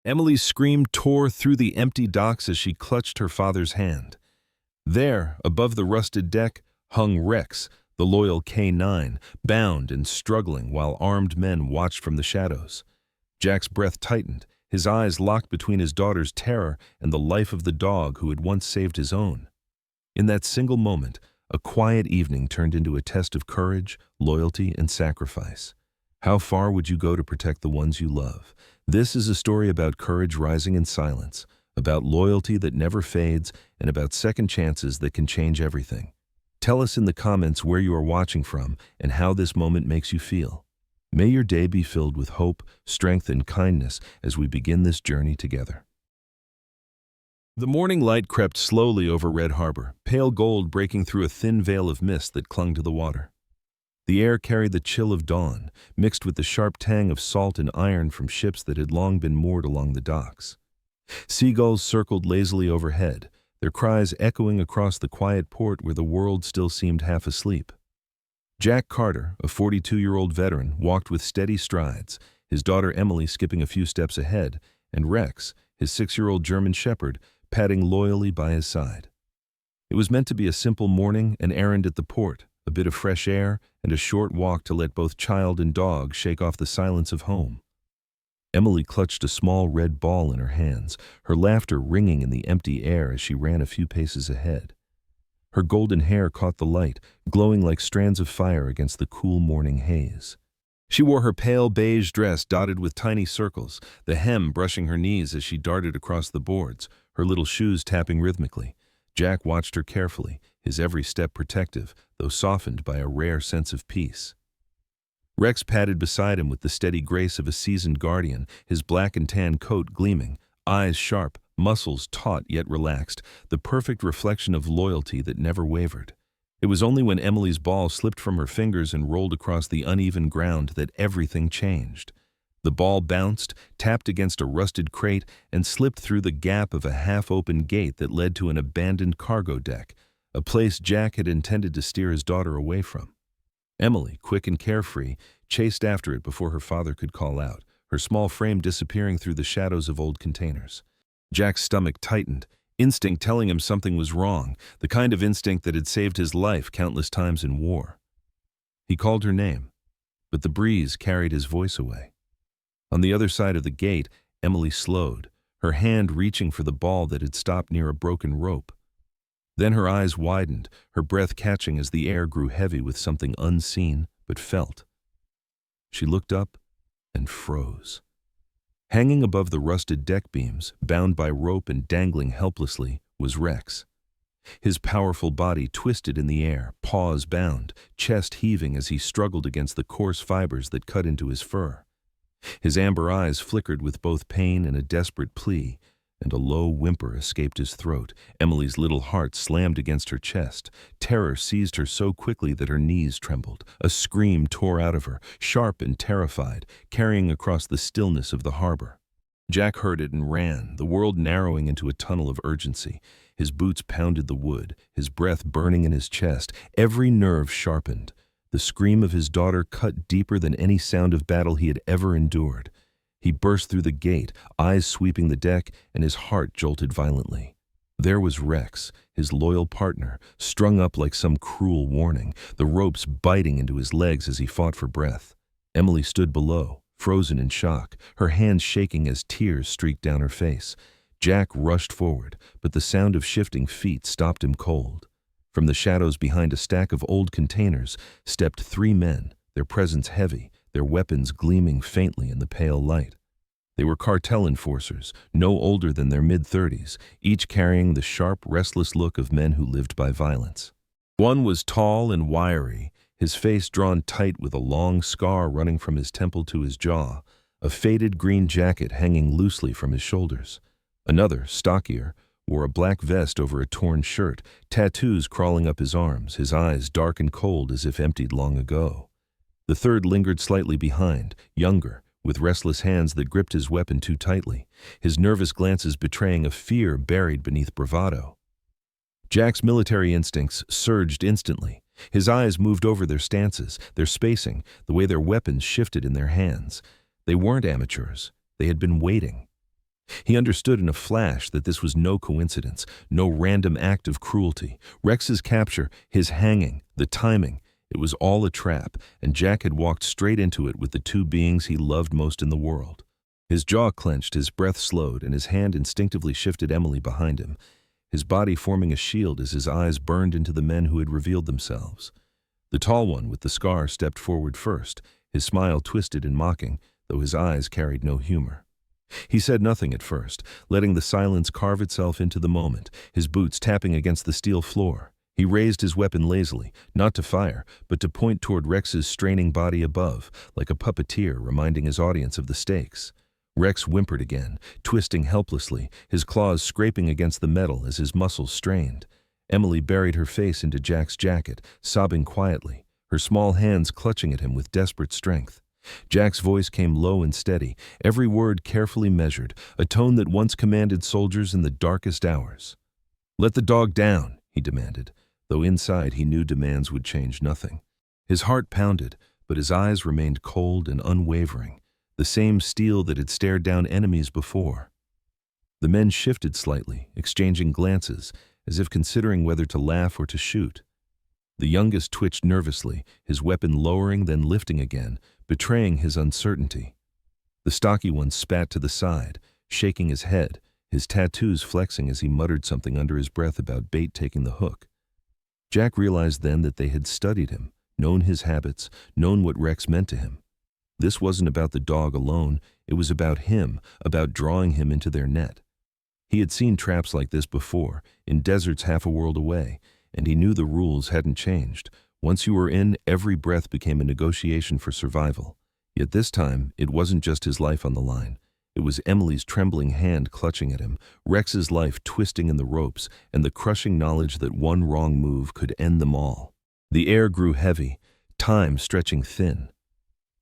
Emily's scream tore through the empty docks as she clutched her father's hand. There, above the rusted deck, hung Rex, the loyal K9, bound and struggling while armed men watched from the shadows. Jack's breath tightened, his eyes locked between his daughter's terror and the life of the dog who had once saved his own. In that single moment, a quiet evening turned into a test of courage, loyalty, and sacrifice. How far would you go to protect the ones you love? This is a story about courage rising in silence, about loyalty that never fades, and about second chances that can change everything. Tell us in the comments where you are watching from and how this moment makes you feel. May your day be filled with hope, strength, and kindness as we begin this journey together. The morning light crept slowly over Red Harbor, pale gold breaking through a thin veil of mist that clung to the water. The air carried the chill of dawn, mixed with the sharp tang of salt and iron from ships that had long been moored along the docks. Seagulls circled lazily overhead, their cries echoing across the quiet port where the world still seemed half asleep. Jack Carter, a 42-year-old veteran, walked with steady strides, his daughter Emily skipping a few steps ahead, and Rex, his 6-year-old German shepherd, padding loyally by his side. It was meant to be a simple morning, an errand at the port, a bit of fresh air, and a short walk to let both child and dog shake off the silence of home. Emily clutched a small red ball in her hands, her laughter ringing in the empty air as she ran a few paces ahead. Her golden hair caught the light, glowing like strands of fire against the cool morning haze. She wore her pale beige dress dotted with tiny circles, the hem brushing her knees as she darted across the boards, her little shoes tapping rhythmically. Jack watched her carefully, his every step protective, though softened by a rare sense of peace. Rex padded beside him with the steady grace of a seasoned guardian, his black and tan coat gleaming, eyes sharp, muscles taut yet relaxed, the perfect reflection of loyalty that never wavered. It was only when Emily's ball slipped from her fingers and rolled across the uneven ground that everything changed. The ball bounced, tapped against a rusted crate, and slipped through the gap of a half-open gate that led to an abandoned cargo deck, a place Jack had intended to steer his daughter away from. Emily, quick and carefree, chased after it before her father could call out, her small frame disappearing through the shadows of old containers. Jack's stomach tightened, instinct telling him something was wrong, the kind of instinct that had saved his life countless times in war. He called her name, but the breeze carried his voice away. On the other side of the gate, Emily slowed, her hand reaching for the ball that had stopped near a broken rope. Then her eyes widened, her breath catching as the air grew heavy with something unseen but felt. She looked up and froze. Hanging above the rusted deck beams, bound by rope and dangling helplessly, was Rex. His powerful body twisted in the air, paws bound, chest heaving as he struggled against the coarse fibers that cut into his fur. His amber eyes flickered with both pain and a desperate plea, and a low whimper escaped his throat. Emily's little heart slammed against her chest. Terror seized her so quickly that her knees trembled. A scream tore out of her, sharp and terrified, carrying across the stillness of the harbor. Jack heard it and ran, the world narrowing into a tunnel of urgency. His boots pounded the wood, his breath burning in his chest, every nerve sharpened. The scream of his daughter cut deeper than any sound of battle he had ever endured. He burst through the gate, eyes sweeping the deck, and his heart jolted violently. There was Rex, his loyal partner, strung up like some cruel warning, the ropes biting into his legs as he fought for breath. Emily stood below, frozen in shock, her hands shaking as tears streaked down her face. Jack rushed forward, but the sound of shifting feet stopped him cold. From the shadows behind a stack of old containers stepped 3 men, their presence heavy, their weapons gleaming faintly in the pale light. They were cartel enforcers, no older than their mid-30s, each carrying the sharp, restless look of men who lived by violence. One was tall and wiry, his face drawn tight with a long scar running from his temple to his jaw, a faded green jacket hanging loosely from his shoulders. Another, stockier, wore a black vest over a torn shirt, tattoos crawling up his arms, his eyes dark and cold as if emptied long ago. The third lingered slightly behind, younger, with restless hands that gripped his weapon too tightly, his nervous glances betraying a fear buried beneath bravado. Jack's military instincts surged instantly. His eyes moved over their stances, their spacing, the way their weapons shifted in their hands. They weren't amateurs. They had been waiting. He understood in a flash that this was no coincidence, no random act of cruelty. Rex's capture, his hanging, the timing, it was all a trap, and Jack had walked straight into it with the two beings he loved most in the world. His jaw clenched, his breath slowed, and his hand instinctively shifted Emily behind him, his body forming a shield as his eyes burned into the men who had revealed themselves. The tall one with the scar stepped forward first, his smile twisted and mocking, though his eyes carried no humor. He said nothing at first, letting the silence carve itself into the moment, his boots tapping against the steel floor. He raised his weapon lazily, not to fire, but to point toward Rex's straining body above, like a puppeteer reminding his audience of the stakes. Rex whimpered again, twisting helplessly, his claws scraping against the metal as his muscles strained. Emily buried her face into Jack's jacket, sobbing quietly, her small hands clutching at him with desperate strength. Jack's voice came low and steady, every word carefully measured, a tone that once commanded soldiers in the darkest hours. "Let the dog down," he demanded, though inside he knew demands would change nothing. His heart pounded, but his eyes remained cold and unwavering, the same steel that had stared down enemies before. The men shifted slightly, exchanging glances, as if considering whether to laugh or to shoot. The youngest twitched nervously, his weapon lowering then lifting again, betraying his uncertainty. The stocky one spat to the side, shaking his head, his tattoos flexing as he muttered something under his breath about bait taking the hook. Jack realized then that they had studied him, known his habits, known what Rex meant to him. This wasn't about the dog alone, it was about him, about drawing him into their net. He had seen traps like this before, in deserts half a world away, and he knew the rules hadn't changed. Once you were in, every breath became a negotiation for survival. Yet this time, it wasn't just his life on the line. It was Emily's trembling hand clutching at him, Rex's life twisting in the ropes, and the crushing knowledge that one wrong move could end them all. The air grew heavy, time stretching thin.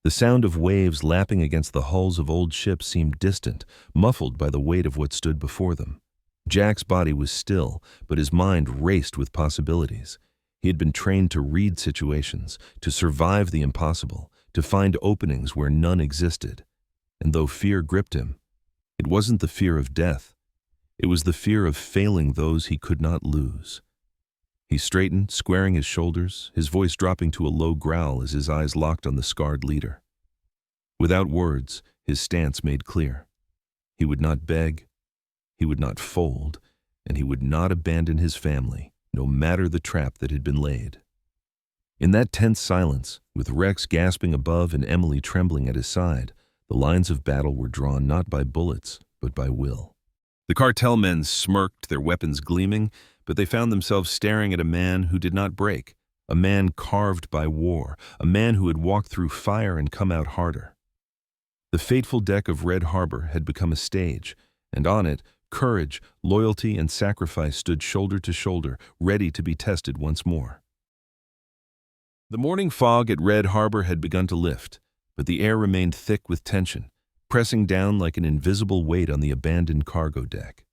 The sound of waves lapping against the hulls of old ships seemed distant, muffled by the weight of what stood before them. Jack's body was still, but his mind raced with possibilities. He had been trained to read situations, to survive the impossible, to find openings where none existed. And though fear gripped him, it wasn't the fear of death. It was the fear of failing those he could not lose. He straightened, squaring his shoulders, his voice dropping to a low growl as his eyes locked on the scarred leader. Without words, his stance made clear. He would not beg, he would not fold, and he would not abandon his family, no matter the trap that had been laid. In that tense silence, with Rex gasping above and Emily trembling at his side, the lines of battle were drawn not by bullets, but by will. The cartel men smirked, their weapons gleaming, but they found themselves staring at a man who did not break, a man carved by war, a man who had walked through fire and come out harder. The fateful deck of Red Harbor had become a stage, and on it, courage, loyalty, and sacrifice stood shoulder to shoulder, ready to be tested once more. The morning fog at Red Harbor had begun to lift, but the air remained thick with tension, pressing down like an invisible weight on the abandoned cargo deck.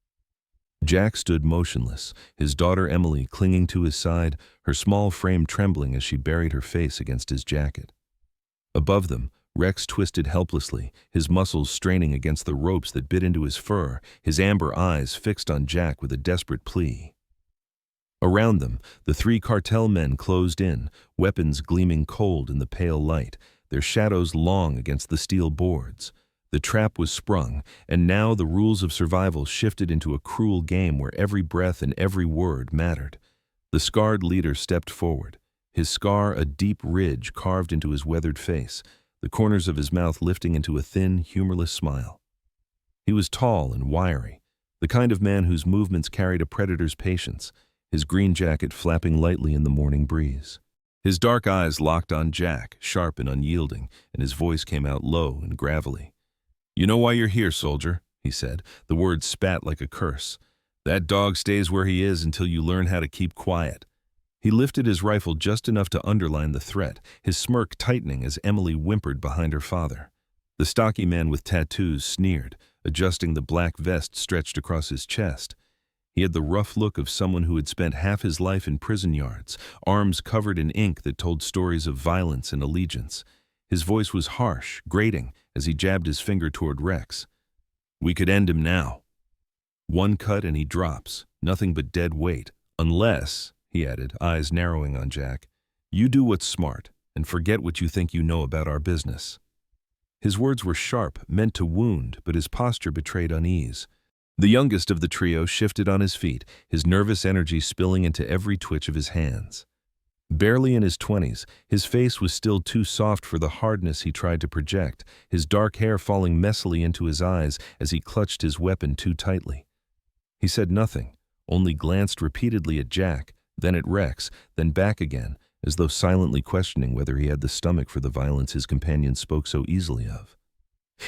Jack stood motionless, his daughter Emily clinging to his side, her small frame trembling as she buried her face against his jacket. Above them, Rex twisted helplessly, his muscles straining against the ropes that bit into his fur, his amber eyes fixed on Jack with a desperate plea. Around them, the three cartel men closed in, weapons gleaming cold in the pale light, their shadows long against the steel boards. The trap was sprung, and now the rules of survival shifted into a cruel game where every breath and every word mattered. The scarred leader stepped forward, his scar a deep ridge carved into his weathered face, the corners of his mouth lifting into a thin, humorless smile. He was tall and wiry, the kind of man whose movements carried a predator's patience, his green jacket flapping lightly in the morning breeze. His dark eyes locked on Jack, sharp and unyielding, and his voice came out low and gravelly. "You know why you're here, soldier," he said, the words spat like a curse. "That dog stays where he is until you learn how to keep quiet." He lifted his rifle just enough to underline the threat, his smirk tightening as Emily whimpered behind her father. The stocky man with tattoos sneered, adjusting the black vest stretched across his chest. He had the rough look of someone who had spent half his life in prison yards, arms covered in ink that told stories of violence and allegiance. His voice was harsh, grating, as he jabbed his finger toward Rex. We could end him now. One cut and he drops, nothing but dead weight. Unless, he added, eyes narrowing on Jack, you do what's smart and forget what you think you know about our business. His words were sharp, meant to wound, but his posture betrayed unease. The youngest of the trio shifted on his feet, his nervous energy spilling into every twitch of his hands. Barely in his 20s, his face was still too soft for the hardness he tried to project, his dark hair falling messily into his eyes as he clutched his weapon too tightly. He said nothing, only glanced repeatedly at Jack, then at Rex, then back again, as though silently questioning whether he had the stomach for the violence his companion spoke so easily of.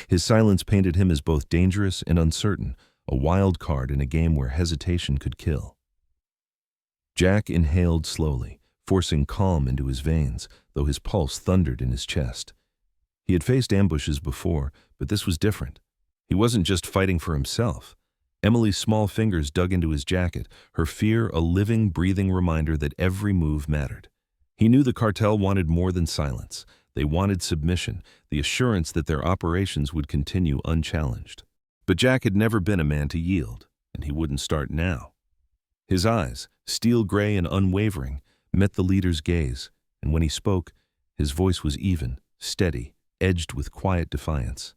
His silence painted him as both dangerous and uncertain, a wild card in a game where hesitation could kill. Jack inhaled slowly, forcing calm into his veins, though his pulse thundered in his chest. He had faced ambushes before, but this was different. He wasn't just fighting for himself. Emily's small fingers dug into his jacket, her fear a living, breathing reminder that every move mattered. He knew the cartel wanted more than silence. They wanted submission, the assurance that their operations would continue unchallenged. But Jack had never been a man to yield, and he wouldn't start now. His eyes, steel gray and unwavering, met the leader's gaze, and when he spoke, his voice was even, steady, edged with quiet defiance.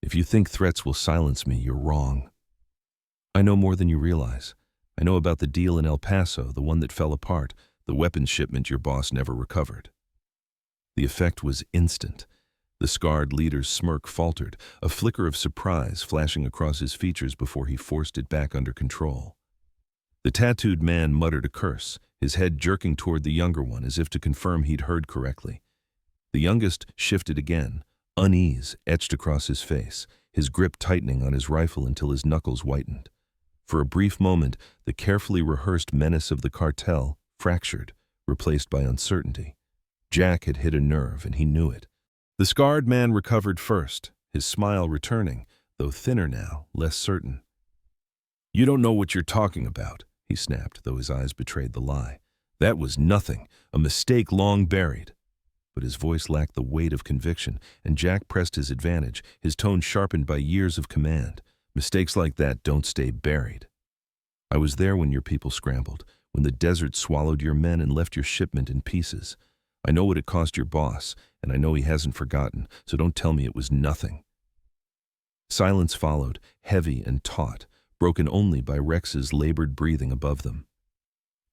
If you think threats will silence me, you're wrong. I know more than you realize. I know about the deal in El Paso, the one that fell apart, the weapons shipment your boss never recovered. The effect was instant. The scarred leader's smirk faltered, a flicker of surprise flashing across his features before he forced it back under control. The tattooed man muttered a curse, his head jerking toward the younger one as if to confirm he'd heard correctly. The youngest shifted again, unease etched across his face, his grip tightening on his rifle until his knuckles whitened. For a brief moment, the carefully rehearsed menace of the cartel fractured, replaced by uncertainty. Jack had hit a nerve, and he knew it. The scarred man recovered first, his smile returning, though thinner now, less certain. You don't know what you're talking about, he snapped, though his eyes betrayed the lie. That was nothing, a mistake long buried. But his voice lacked the weight of conviction, and Jack pressed his advantage, his tone sharpened by years of command. Mistakes like that don't stay buried. I was there when your people scrambled, when the desert swallowed your men and left your shipment in pieces. I know what it cost your boss, and I know he hasn't forgotten, so don't tell me it was nothing. Silence followed, heavy and taut, broken only by Rex's labored breathing above them.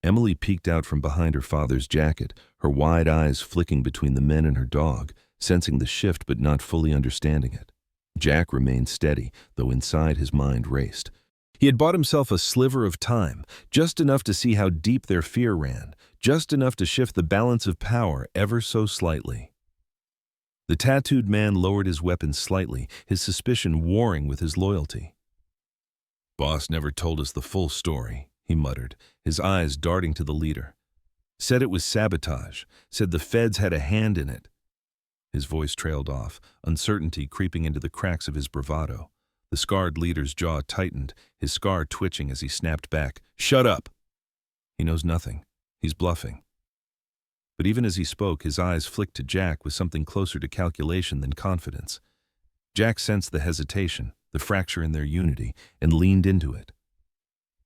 Emily peeked out from behind her father's jacket, her wide eyes flicking between the men and her dog, sensing the shift but not fully understanding it. Jack remained steady, though inside his mind raced. He had bought himself a sliver of time, just enough to see how deep their fear ran, just enough to shift the balance of power ever so slightly. The tattooed man lowered his weapon slightly, his suspicion warring with his loyalty. Boss never told us the full story, he muttered, his eyes darting to the leader. Said it was sabotage, said the feds had a hand in it. His voice trailed off, uncertainty creeping into the cracks of his bravado. The scarred leader's jaw tightened, his scar twitching as he snapped back. Shut up! He knows nothing. He's bluffing. But even as he spoke, his eyes flicked to Jack with something closer to calculation than confidence. Jack sensed the hesitation, the fracture in their unity, and leaned into it.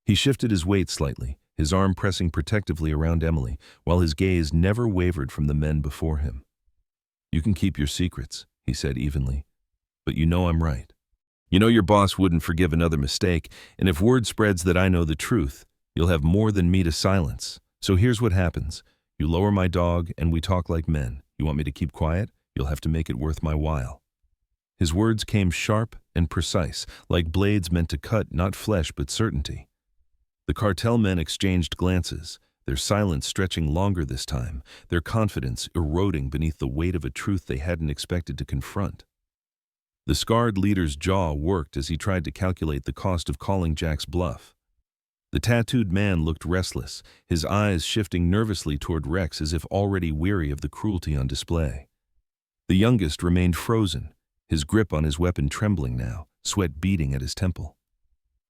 He shifted his weight slightly, his arm pressing protectively around Emily, while his gaze never wavered from the men before him. You can keep your secrets, he said evenly, but you know I'm right. You know your boss wouldn't forgive another mistake, and if word spreads that I know the truth, you'll have more than me to silence. So here's what happens. You lower my dog, and we talk like men. You want me to keep quiet? You'll have to make it worth my while. His words came sharp and precise, like blades meant to cut not flesh but certainty. The cartel men exchanged glances, their silence stretching longer this time, their confidence eroding beneath the weight of a truth they hadn't expected to confront. The scarred leader's jaw worked as he tried to calculate the cost of calling Jack's bluff. The tattooed man looked restless, his eyes shifting nervously toward Rex as if already weary of the cruelty on display. The youngest remained frozen, his grip on his weapon trembling now, sweat beading at his temple.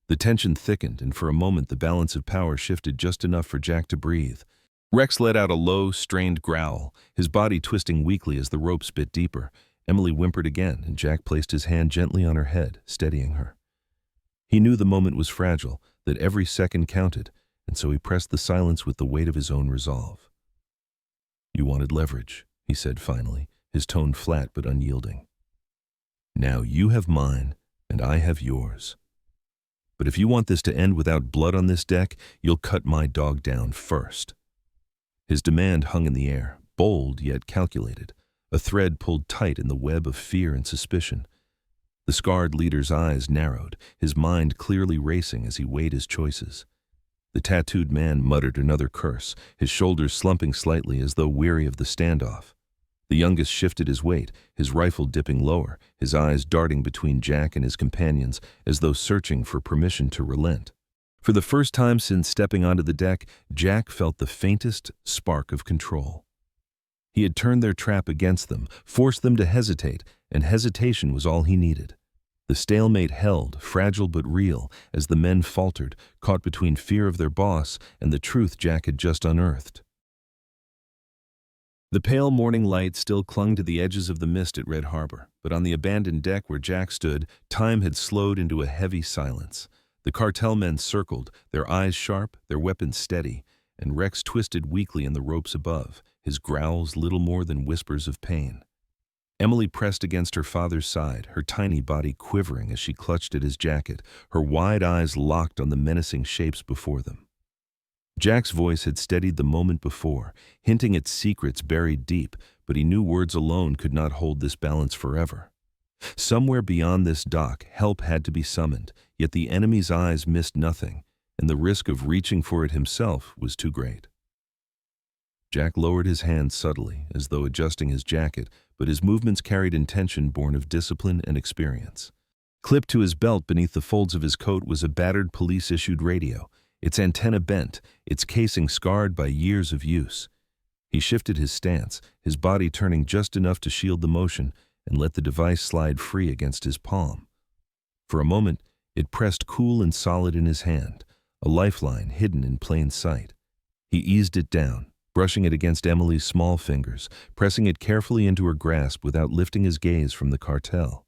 The tension thickened, and for a moment the balance of power shifted just enough for Jack to breathe. Rex let out a low, strained growl, his body twisting weakly as the ropes bit deeper. Emily whimpered again, and Jack placed his hand gently on her head, steadying her. He knew the moment was fragile, that every second counted, and so he pressed the silence with the weight of his own resolve. "You wanted leverage," he said finally, his tone flat but unyielding. "Now you have mine, and I have yours. But if you want this to end without blood on this deck, you'll cut my dog down first." His demand hung in the air, bold yet calculated, a thread pulled tight in the web of fear and suspicion. The scarred leader's eyes narrowed, his mind clearly racing as he weighed his choices. The tattooed man muttered another curse, his shoulders slumping slightly as though weary of the standoff. The youngest shifted his weight, his rifle dipping lower, his eyes darting between Jack and his companions as though searching for permission to relent. For the first time since stepping onto the deck, Jack felt the faintest spark of control. He had turned their trap against them, forced them to hesitate, and hesitation was all he needed. The stalemate held, fragile but real, as the men faltered, caught between fear of their boss and the truth Jack had just unearthed. The pale morning light still clung to the edges of the mist at Red Harbor, but on the abandoned deck where Jack stood, time had slowed into a heavy silence. The cartel men circled, their eyes sharp, their weapons steady, and Rex twisted weakly in the ropes above, his growls little more than whispers of pain. Emily pressed against her father's side, her tiny body quivering as she clutched at his jacket, her wide eyes locked on the menacing shapes before them. Jack's voice had steadied the moment before, hinting at secrets buried deep, but he knew words alone could not hold this balance forever. Somewhere beyond this dock, help had to be summoned, yet the enemy's eyes missed nothing, and the risk of reaching for it himself was too great. Jack lowered his hand subtly, as though adjusting his jacket, but his movements carried intention born of discipline and experience. Clipped to his belt beneath the folds of his coat was a battered police-issued radio, its antenna bent, its casing scarred by years of use. He shifted his stance, his body turning just enough to shield the motion, and let the device slide free against his palm. For a moment, it pressed cool and solid in his hand, a lifeline hidden in plain sight. He eased it down, brushing it against Emily's small fingers, pressing it carefully into her grasp without lifting his gaze from the cartel.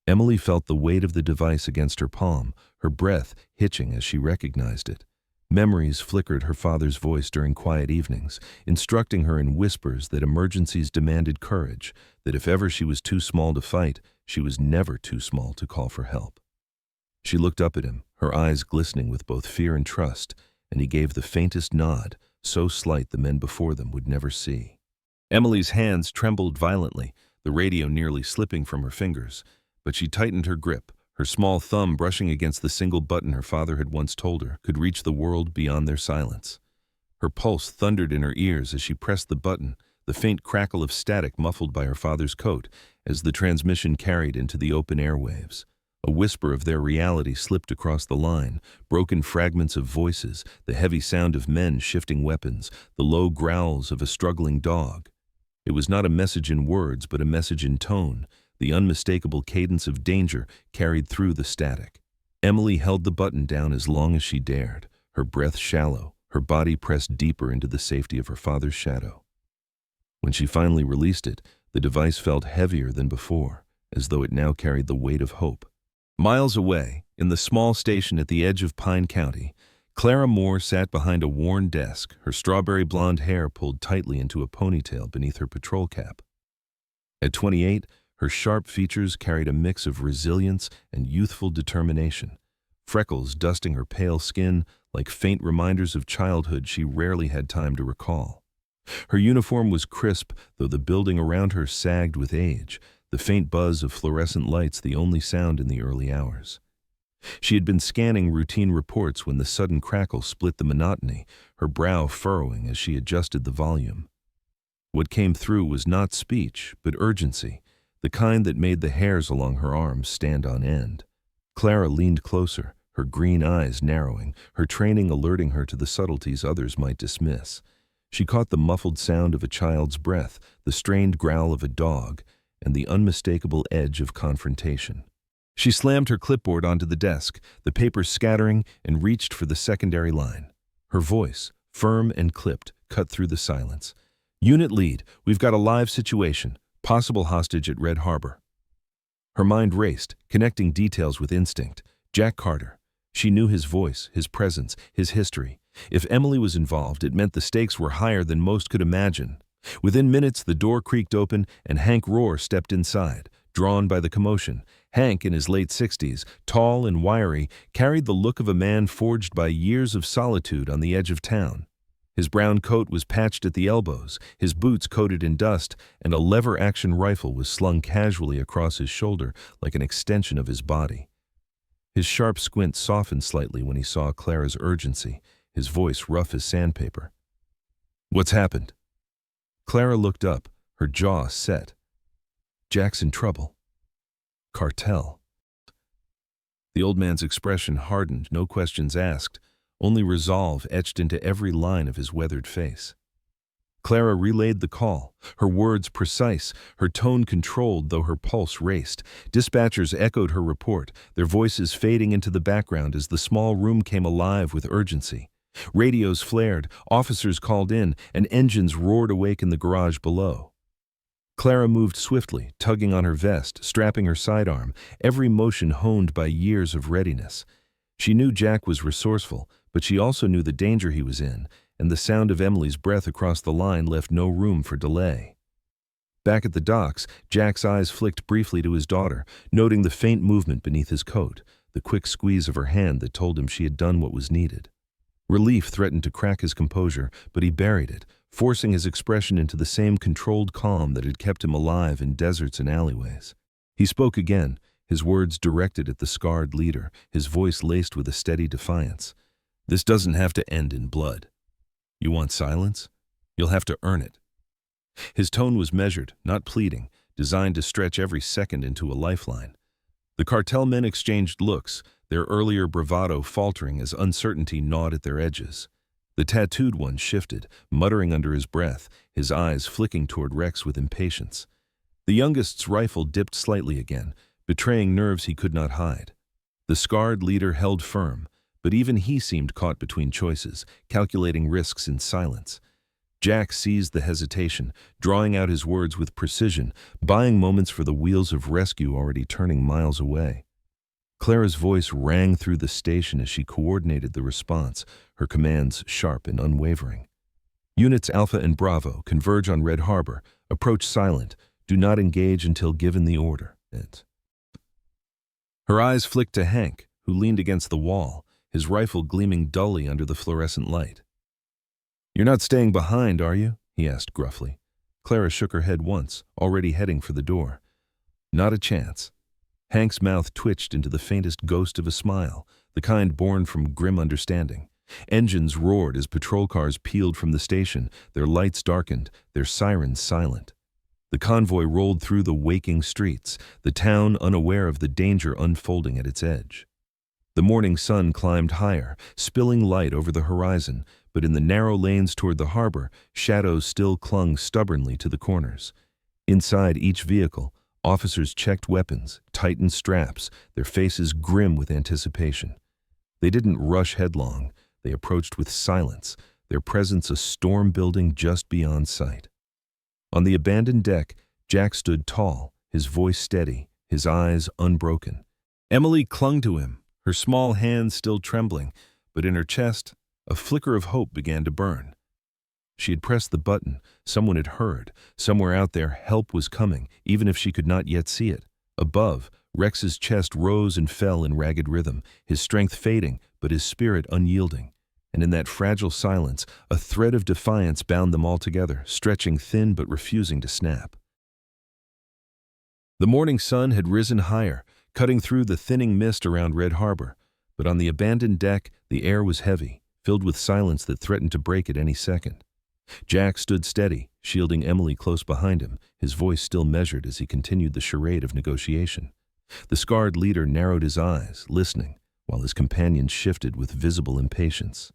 Emily felt the weight of the device against her palm, her breath hitching as she recognized it. Memories flickered her father's voice during quiet evenings, instructing her in whispers that emergencies demanded courage, that if ever she was too small to fight, she was never too small to call for help. She looked up at him, her eyes glistening with both fear and trust, and he gave the faintest nod, so slight the men before them would never see. Emily's hands trembled violently, the radio nearly slipping from her fingers, but she tightened her grip, her small thumb brushing against the single button her father had once told her could reach the world beyond their silence. Her pulse thundered in her ears as she pressed the button, the faint crackle of static muffled by her father's coat as the transmission carried into the open airwaves. A whisper of their reality slipped across the line, broken fragments of voices, the heavy sound of men shifting weapons, the low growls of a struggling dog. It was not a message in words, but a message in tone, the unmistakable cadence of danger carried through the static. Emily held the button down as long as she dared, her breath shallow, her body pressed deeper into the safety of her father's shadow. When she finally released it, the device felt heavier than before, as though it now carried the weight of hope. Miles away, in the small station at the edge of Pine County, Clara Moore sat behind a worn desk, her strawberry blonde hair pulled tightly into a ponytail beneath her patrol cap. At 28, her sharp features carried a mix of resilience and youthful determination, freckles dusting her pale skin like faint reminders of childhood she rarely had time to recall. Her uniform was crisp, though the building around her sagged with age, the faint buzz of fluorescent lights the only sound in the early hours. She had been scanning routine reports when the sudden crackle split the monotony, her brow furrowing as she adjusted the volume. What came through was not speech, but urgency, the kind that made the hairs along her arms stand on end. Clara leaned closer, her green eyes narrowing, her training alerting her to the subtleties others might dismiss. She caught the muffled sound of a child's breath, the strained growl of a dog, and the unmistakable edge of confrontation. She slammed her clipboard onto the desk, the papers scattering, and reached for the secondary line. Her voice, firm and clipped, cut through the silence. "Unit lead, we've got a live situation. Possible hostage at Red Harbor. Her mind raced, connecting details with instinct. Jack Carter. She knew his voice, his presence, his history. If Emily was involved, it meant the stakes were higher than most could imagine. Within minutes, the door creaked open and Hank Rohr stepped inside, drawn by the commotion. Hank, in his late 60s, tall and wiry, carried the look of a man forged by years of solitude on the edge of town. His brown coat was patched at the elbows, his boots coated in dust, and a lever-action rifle was slung casually across his shoulder like an extension of his body. His sharp squint softened slightly when he saw Clara's urgency, his voice rough as sandpaper. "What's happened?" Clara looked up, her jaw set. "Jack's in trouble. Cartel." The old man's expression hardened, no questions asked, only resolve etched into every line of his weathered face. Clara relayed the call, her words precise, her tone controlled though her pulse raced. Dispatchers echoed her report, their voices fading into the background as the small room came alive with urgency. Radios flared, officers called in, and engines roared awake in the garage below. Clara moved swiftly, tugging on her vest, strapping her sidearm, every motion honed by years of readiness. She knew Jack was resourceful, but she also knew the danger he was in, and the sound of Emily's breath across the line left no room for delay. Back at the docks, Jack's eyes flicked briefly to his daughter, noting the faint movement beneath his coat, the quick squeeze of her hand that told him she had done what was needed. Relief threatened to crack his composure, but he buried it, forcing his expression into the same controlled calm that had kept him alive in deserts and alleyways. He spoke again, his words directed at the scarred leader, his voice laced with a steady defiance. "This doesn't have to end in blood. You want silence? You'll have to earn it." His tone was measured, not pleading, designed to stretch every second into a lifeline. The cartel men exchanged looks, their earlier bravado faltering as uncertainty gnawed at their edges. The tattooed one shifted, muttering under his breath, his eyes flicking toward Rex with impatience. The youngest's rifle dipped slightly again, betraying nerves he could not hide. The scarred leader held firm, but even he seemed caught between choices, calculating risks in silence. Jack seized the hesitation, drawing out his words with precision, buying moments for the wheels of rescue already turning miles away. Clara's voice rang through the station as she coordinated the response, her commands sharp and unwavering. "Units Alpha and Bravo converge on Red Harbor. Approach silent. Do not engage until given the order." Her eyes flicked to Hank, who leaned against the wall, his rifle gleaming dully under the fluorescent light. "You're not staying behind, are you?" he asked gruffly. Clara shook her head once, already heading for the door. "Not a chance." Hank's mouth twitched into the faintest ghost of a smile, the kind born from grim understanding. Engines roared as patrol cars peeled from the station, their lights darkened, their sirens silent. The convoy rolled through the waking streets, the town unaware of the danger unfolding at its edge. The morning sun climbed higher, spilling light over the horizon, but in the narrow lanes toward the harbor, shadows still clung stubbornly to the corners. Inside each vehicle, officers checked weapons, tightened straps, their faces grim with anticipation. They didn't rush headlong, they approached with silence, their presence a storm building just beyond sight. On the abandoned deck, Jack stood tall, his voice steady, his eyes unbroken. Emily clung to him, her small hands still trembling, but in her chest, a flicker of hope began to burn. She had pressed the button, someone had heard, somewhere out there help was coming, even if she could not yet see it. Above, Rex's chest rose and fell in ragged rhythm, his strength fading, but his spirit unyielding. And in that fragile silence, a thread of defiance bound them all together, stretching thin but refusing to snap. The morning sun had risen higher, cutting through the thinning mist around Red Harbor, but on the abandoned deck, the air was heavy, filled with silence that threatened to break at any second. Jack stood steady, shielding Emily close behind him, his voice still measured as he continued the charade of negotiation. The scarred leader narrowed his eyes, listening, while his companions shifted with visible impatience.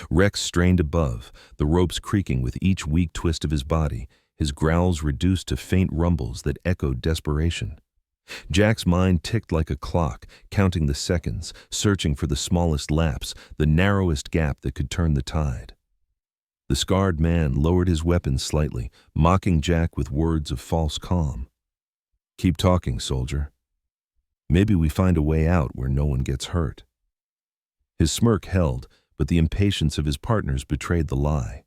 Rex strained above, the ropes creaking with each weak twist of his body, his growls reduced to faint rumbles that echoed desperation. Jack's mind ticked like a clock, counting the seconds, searching for the smallest lapse, the narrowest gap that could turn the tide. The scarred man lowered his weapon slightly, mocking Jack with words of false calm. "Keep talking, soldier. Maybe we find a way out where no one gets hurt." His smirk held, but the impatience of his partners betrayed the lie.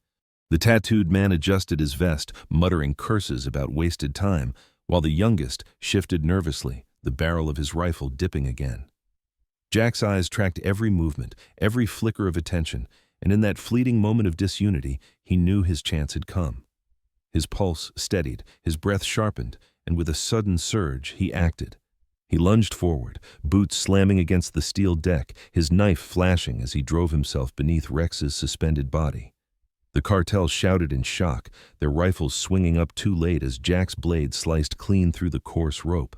The tattooed man adjusted his vest, muttering curses about wasted time, while the youngest shifted nervously, the barrel of his rifle dipping again. Jack's eyes tracked every movement, every flicker of attention, and in that fleeting moment of disunity, he knew his chance had come. His pulse steadied, his breath sharpened, and with a sudden surge, he acted. He lunged forward, boots slamming against the steel deck, his knife flashing as he drove himself beneath Rex's suspended body. The cartel shouted in shock, their rifles swinging up too late as Jack's blade sliced clean through the coarse rope.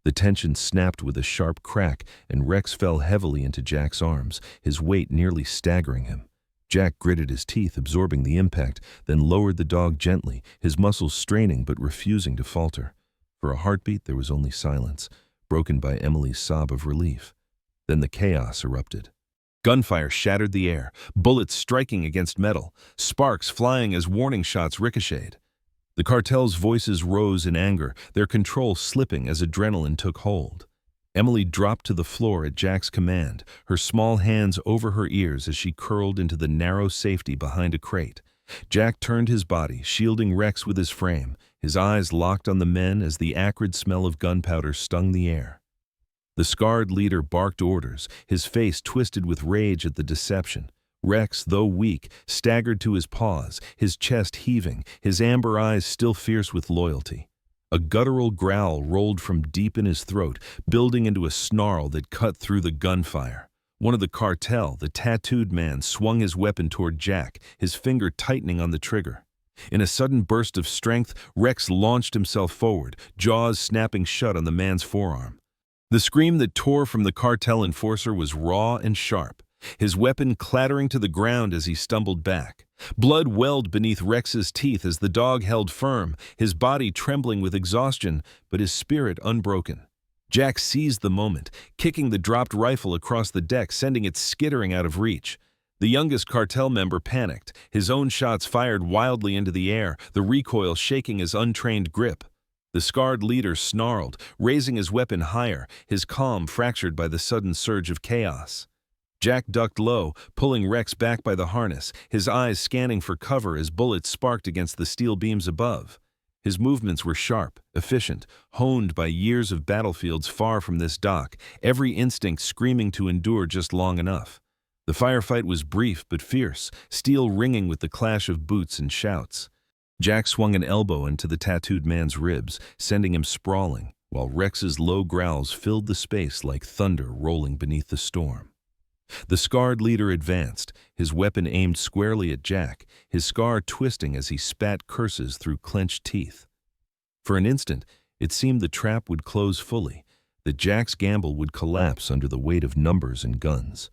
The tension snapped with a sharp crack, and Rex fell heavily into Jack's arms, his weight nearly staggering him. Jack gritted his teeth, absorbing the impact, then lowered the dog gently, his muscles straining but refusing to falter. For a heartbeat, there was only silence, broken by Emily's sob of relief. Then the chaos erupted. Gunfire shattered the air, bullets striking against metal, sparks flying as warning shots ricocheted. The cartel's voices rose in anger, their control slipping as adrenaline took hold. Emily dropped to the floor at Jack's command, her small hands over her ears as she curled into the narrow safety behind a crate. Jack turned his body, shielding Rex with his frame, his eyes locked on the men as the acrid smell of gunpowder stung the air. The scarred leader barked orders, his face twisted with rage at the deception. Rex, though weak, staggered to his paws, his chest heaving, his amber eyes still fierce with loyalty. A guttural growl rolled from deep in his throat, building into a snarl that cut through the gunfire. One of the cartel, the tattooed man, swung his weapon toward Jack, his finger tightening on the trigger. In a sudden burst of strength, Rex launched himself forward, jaws snapping shut on the man's forearm. The scream that tore from the cartel enforcer was raw and sharp, his weapon clattering to the ground as he stumbled back. Blood welled beneath Rex's teeth as the dog held firm, his body trembling with exhaustion, but his spirit unbroken. Jack seized the moment, kicking the dropped rifle across the deck, sending it skittering out of reach. The youngest cartel member panicked, his own shots fired wildly into the air, the recoil shaking his untrained grip. The scarred leader snarled, raising his weapon higher, his calm fractured by the sudden surge of chaos. Jack ducked low, pulling Rex back by the harness, his eyes scanning for cover as bullets sparked against the steel beams above. His movements were sharp, efficient, honed by years of battlefields far from this dock, every instinct screaming to endure just long enough. The firefight was brief but fierce, steel ringing with the clash of boots and shouts. Jack swung an elbow into the tattooed man's ribs, sending him sprawling, while Rex's low growls filled the space like thunder rolling beneath the storm. The scarred leader advanced, his weapon aimed squarely at Jack, his scar twisting as he spat curses through clenched teeth. For an instant, it seemed the trap would close fully, that Jack's gamble would collapse under the weight of numbers and guns.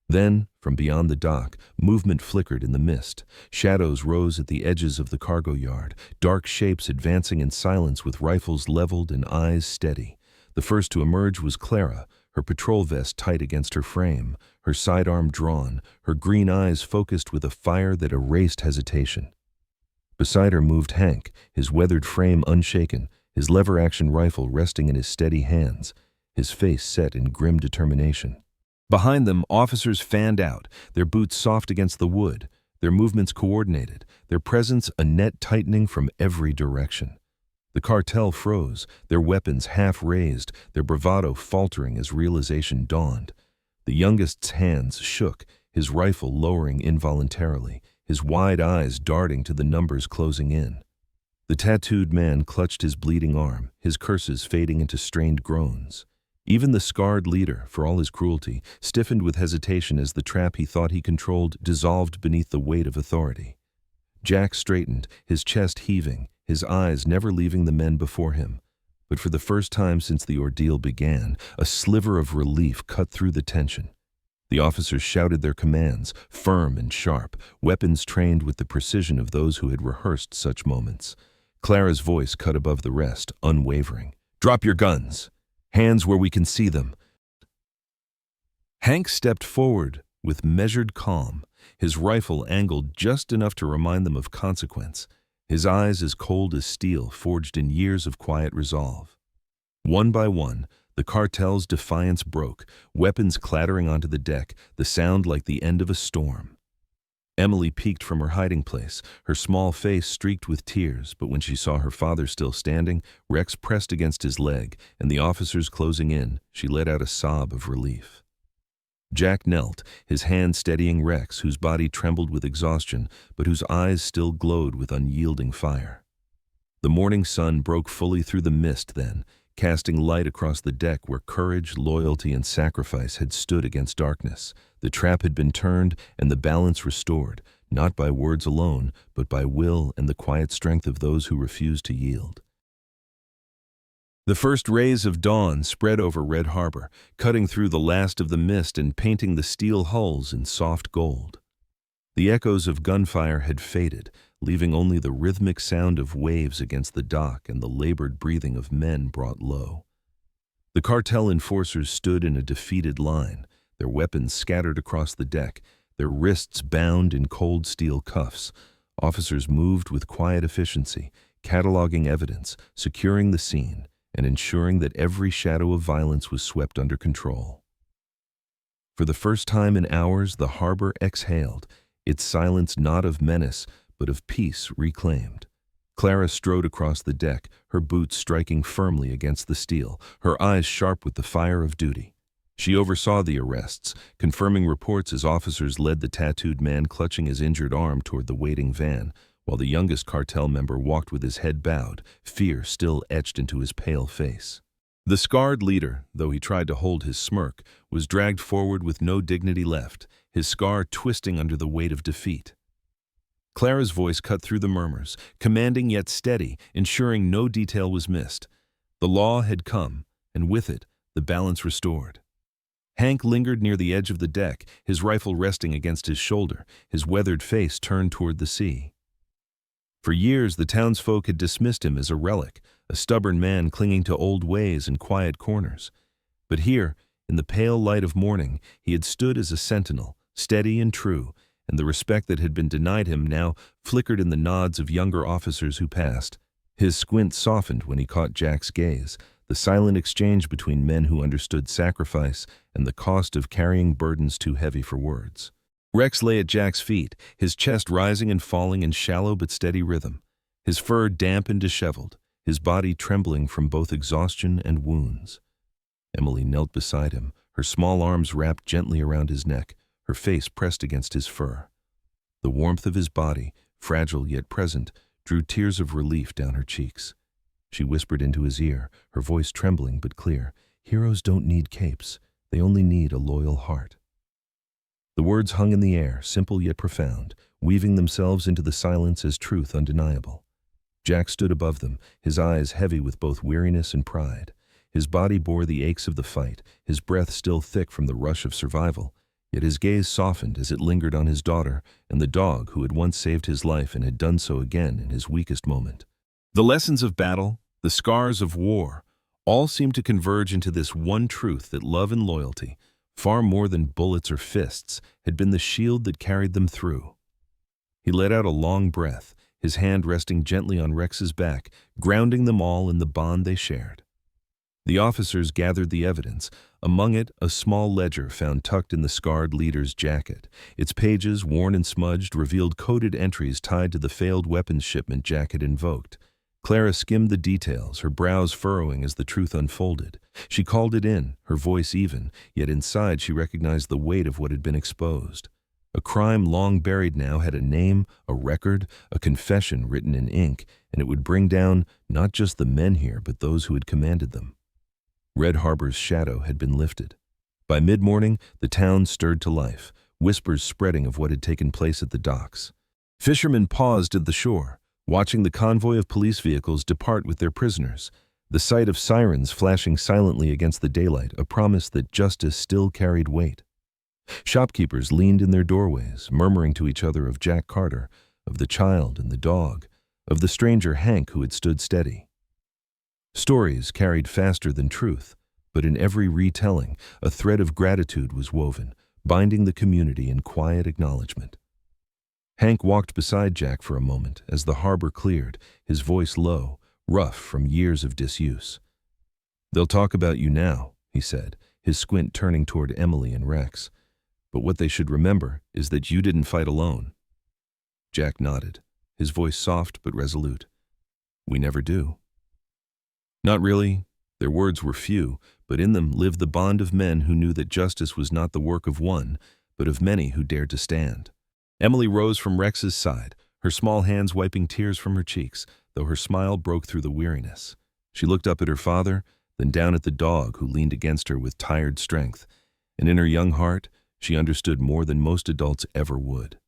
Then, from beyond the dock, movement flickered in the mist. Shadows rose at the edges of the cargo yard, dark shapes advancing in silence with rifles leveled and eyes steady. The first to emerge was Clara, her patrol vest tight against her frame, her sidearm drawn, her green eyes focused with a fire that erased hesitation. Beside her moved Hank, his weathered frame unshaken, his lever-action rifle resting in his steady hands, his face set in grim determination. Behind them, officers fanned out, their boots soft against the wood, their movements coordinated, their presence a net tightening from every direction. The cartel froze, their weapons half raised, their bravado faltering as realization dawned. The youngest's hands shook, his rifle lowering involuntarily, his wide eyes darting to the numbers closing in. The tattooed man clutched his bleeding arm, his curses fading into strained groans. Even the scarred leader, for all his cruelty, stiffened with hesitation as the trap he thought he controlled dissolved beneath the weight of authority. Jack straightened, his chest heaving, his eyes never leaving the men before him. But for the first time since the ordeal began, a sliver of relief cut through the tension. The officers shouted their commands, firm and sharp, weapons trained with the precision of those who had rehearsed such moments. Clara's voice cut above the rest, unwavering. "Drop your guns! Hands where we can see them." Hank stepped forward with measured calm, his rifle angled just enough to remind them of consequence, his eyes as cold as steel forged in years of quiet resolve. One by one, the cartel's defiance broke, weapons clattering onto the deck, the sound like the end of a storm. Emily peeked from her hiding place, her small face streaked with tears, but when she saw her father still standing, Rex pressed against his leg, and the officers closing in, she let out a sob of relief. Jack knelt, his hand steadying Rex, whose body trembled with exhaustion, but whose eyes still glowed with unyielding fire. The morning sun broke fully through the mist then, casting light across the deck where courage, loyalty, and sacrifice had stood against darkness. The trap had been turned and the balance restored, not by words alone, but by will and the quiet strength of those who refused to yield. The first rays of dawn spread over Red Harbor, cutting through the last of the mist and painting the steel hulls in soft gold. The echoes of gunfire had faded, leaving only the rhythmic sound of waves against the dock and the labored breathing of men brought low. The cartel enforcers stood in a defeated line, their weapons scattered across the deck, their wrists bound in cold steel cuffs. Officers moved with quiet efficiency, cataloging evidence, securing the scene, and ensuring that every shadow of violence was swept under control. For the first time in hours, the harbor exhaled, its silence not of menace, but of peace reclaimed. Clara strode across the deck, her boots striking firmly against the steel, her eyes sharp with the fire of duty. She oversaw the arrests, confirming reports as officers led the tattooed man clutching his injured arm toward the waiting van, while the youngest cartel member walked with his head bowed, fear still etched into his pale face. The scarred leader, though he tried to hold his smirk, was dragged forward with no dignity left, his scar twisting under the weight of defeat. Clara's voice cut through the murmurs, commanding yet steady, ensuring no detail was missed. The law had come, and with it, the balance restored. Hank lingered near the edge of the deck, his rifle resting against his shoulder, his weathered face turned toward the sea. For years, the townsfolk had dismissed him as a relic, a stubborn man clinging to old ways and quiet corners. But here, in the pale light of morning, he had stood as a sentinel, steady and true, and the respect that had been denied him now flickered in the nods of younger officers who passed. His squint softened when he caught Jack's gaze, the silent exchange between men who understood sacrifice and the cost of carrying burdens too heavy for words. Rex lay at Jack's feet, his chest rising and falling in shallow but steady rhythm, his fur damp and disheveled, his body trembling from both exhaustion and wounds. Emily knelt beside him, her small arms wrapped gently around his neck, her face pressed against his fur. The warmth of his body, fragile yet present, drew tears of relief down her cheeks. She whispered into his ear, her voice trembling but clear, "Heroes don't need capes, they only need a loyal heart." The words hung in the air, simple yet profound, weaving themselves into the silence as truth undeniable. Jack stood above them, his eyes heavy with both weariness and pride. His body bore the aches of the fight, his breath still thick from the rush of survival, yet his gaze softened as it lingered on his daughter and the dog who had once saved his life and had done so again in his weakest moment. The lessons of battle, the scars of war, all seemed to converge into this one truth that love and loyalty, far more than bullets or fists, had been the shield that carried them through. He let out a long breath, his hand resting gently on Rex's back, grounding them all in the bond they shared. The officers gathered the evidence, among it a small ledger found tucked in the scarred leader's jacket. Its pages, worn and smudged, revealed coded entries tied to the failed weapons shipment Jack had invoked. Clara skimmed the details, her brows furrowing as the truth unfolded. She called it in, her voice even, yet inside she recognized the weight of what had been exposed. A crime long buried now had a name, a record, a confession written in ink, and it would bring down not just the men here, but those who had commanded them. Red Harbor's shadow had been lifted. By mid-morning, the town stirred to life, whispers spreading of what had taken place at the docks. Fishermen paused at the shore, watching the convoy of police vehicles depart with their prisoners, the sight of sirens flashing silently against the daylight, a promise that justice still carried weight. Shopkeepers leaned in their doorways, murmuring to each other of Jack Carter, of the child and the dog, of the stranger Hank who had stood steady. Stories carried faster than truth, but in every retelling, a thread of gratitude was woven, binding the community in quiet acknowledgement. Hank walked beside Jack for a moment as the harbor cleared, his voice low, rough from years of disuse. "They'll talk about you now," he said, his squint turning toward Emily and Rex. "But what they should remember is that you didn't fight alone." Jack nodded, his voice soft but resolute. "We never do." Not really. Their words were few, but in them lived the bond of men who knew that justice was not the work of one, but of many who dared to stand. Emily rose from Rex's side, her small hands wiping tears from her cheeks, though her smile broke through the weariness. She looked up at her father, then down at the dog who leaned against her with tired strength, and in her young heart, she understood more than most adults ever would.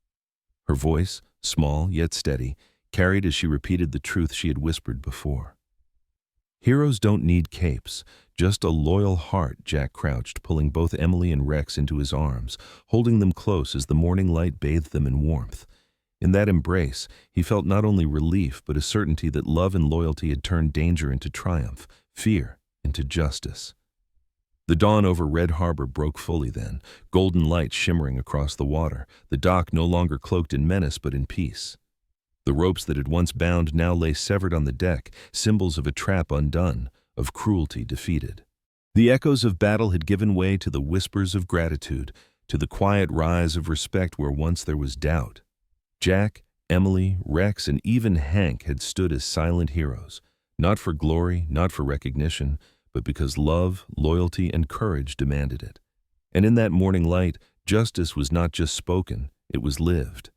Her voice, small yet steady, carried as she repeated the truth she had whispered before. "Heroes don't need capes, just a loyal heart." Jack crouched, pulling both Emily and Rex into his arms, holding them close as the morning light bathed them in warmth. In that embrace, he felt not only relief but a certainty that love and loyalty had turned danger into triumph, fear into justice. The dawn over Red Harbor broke fully then, golden light shimmering across the water, the dock no longer cloaked in menace but in peace. The ropes that had once bound now lay severed on the deck, symbols of a trap undone, of cruelty defeated. The echoes of battle had given way to the whispers of gratitude, to the quiet rise of respect where once there was doubt. Jack, Emily, Rex, and even Hank had stood as silent heroes, not for glory, not for recognition, but because love, loyalty, and courage demanded it. And in that morning light, justice was not just spoken, it was lived.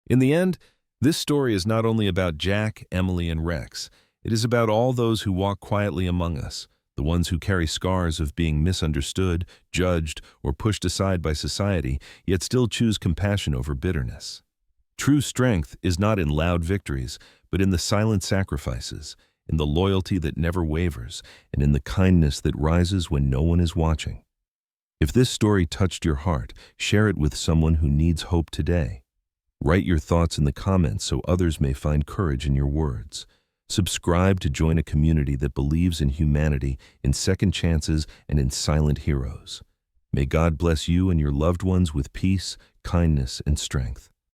In the end, this story is not only about Jack, Emily, and Rex. It is about all those who walk quietly among us, the ones who carry scars of being misunderstood, judged, or pushed aside by society, yet still choose compassion over bitterness. True strength is not in loud victories, but in the silent sacrifices, in the loyalty that never wavers, and in the kindness that rises when no one is watching. If this story touched your heart, share it with someone who needs hope today. Write your thoughts in the comments so others may find courage in your words. Subscribe to join a community that believes in humanity, in second chances, and in silent heroes. May God bless you and your loved ones with peace, kindness, and strength.